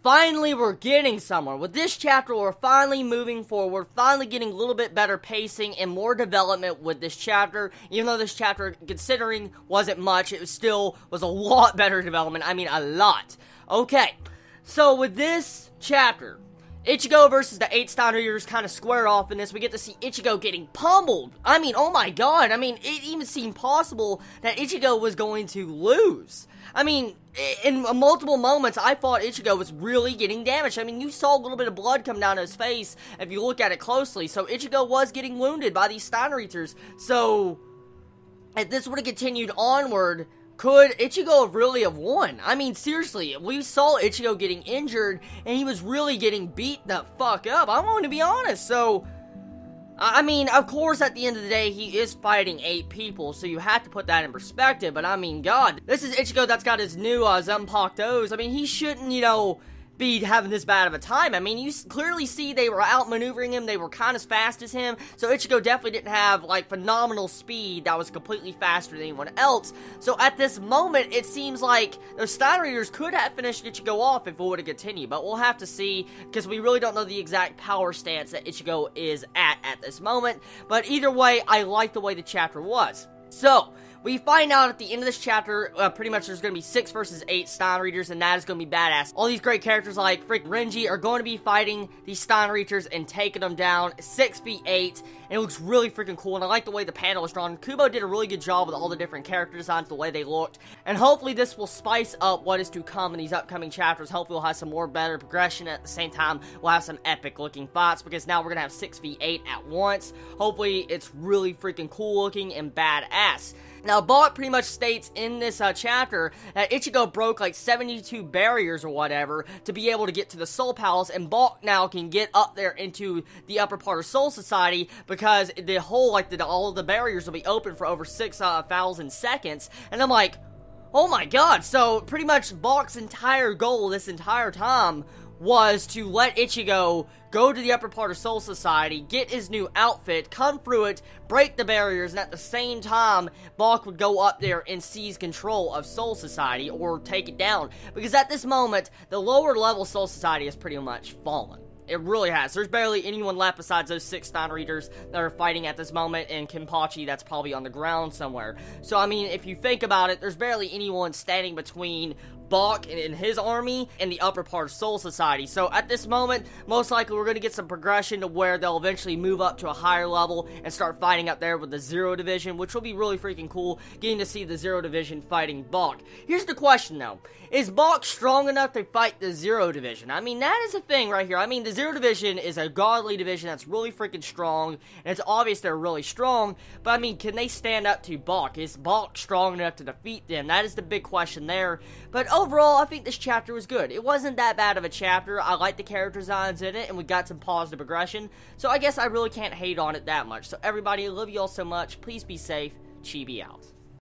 Finally, we're getting somewhere. With this chapter, we're finally moving forward, finally getting a little bit better pacing and more development with this chapter. Even though this chapter, considering wasn't much, it still was a lot better development. I mean, a lot. Okay, so with this chapter, Ichigo versus the 8 Stein Readers kind of square off in this. We get to see Ichigo getting pummeled. I mean, oh my god. I mean, it even seemed possible that Ichigo was going to lose. I mean, in multiple moments, I thought Ichigo was really getting damaged. I mean, you saw a little bit of blood come down his face if you look at it closely. So, Ichigo was getting wounded by these Stein Readers. So, if this would have continued onward, could Ichigo really have won? I mean, seriously, we saw Ichigo getting injured, and he was really getting beat the fuck up. I'm going to be honest. So, I mean, of course, at the end of the day, he is fighting 8 people, so you have to put that in perspective, but I mean, god, this is Ichigo that's got his new, Zanpakutos. I mean, he shouldn't, you know, be having this bad of a time. I mean, you clearly see they were outmaneuvering him, they were kind of as fast as him, so Ichigo definitely didn't have, like, phenomenal speed that was completely faster than anyone else. So at this moment, it seems like those Stein Readers could have finished Ichigo off if it would have continued, but we'll have to see, because we really don't know the exact power stance that Ichigo is at this moment. But either way, I like the way the chapter was. So, we find out at the end of this chapter, pretty much there's going to be 6 versus 8 Stein Readers, and that is going to be badass. All these great characters like Frick Renji are going to be fighting these Stein Readers and taking them down 6 feet 8, and it looks really freaking cool, and I like the way the panel is drawn. Kubo did a really good job with all the different character designs, the way they looked, and hopefully this will spice up what is to come in these upcoming chapters. Hopefully we'll have some more better progression. At the same time, we'll have some epic looking fights, because now we're going to have 6 feet 8 at once. Hopefully it's really freaking cool looking and badass. Now, Bach pretty much states in this chapter that Ichigo broke like 72 barriers or whatever to be able to get to the Soul Palace, and Bach now can get up there into the upper part of Soul Society because the whole, like, all of the barriers will be open for over 6,000 seconds, and I'm like, oh my god, so pretty much Bach's entire goal this entire time was to let Ichigo go to the upper part of Soul Society, get his new outfit, come through it, break the barriers, and at the same time, Bach would go up there and seize control of Soul Society, or take it down. Because at this moment, the lower level Soul Society has pretty much fallen. It really has. There's barely anyone left besides those 6 Stein Readers that are fighting at this moment, and Kenpachi that's probably on the ground somewhere. So, I mean, if you think about it, there's barely anyone standing between Bach and his army and the upper part of Soul Society. So at this moment, most likely we're going to get some progression to where they'll eventually move up to a higher level and start fighting up there with the Zero Division, which will be really freaking cool, getting to see the Zero Division fighting Bach. Here's the question though, is Bach strong enough to fight the Zero Division? I mean, that is a thing right here. I mean, the Zero Division is a godly division that's really freaking strong, and it's obvious they're really strong, but I mean, can they stand up to Bach? Is Bach strong enough to defeat them? That is the big question there. But overall, I think this chapter was good. It wasn't that bad of a chapter. I like the character designs in it, and we got some positive progression, so I guess I really can't hate on it that much. So everybody, I love you all so much. Please be safe. Chibi out.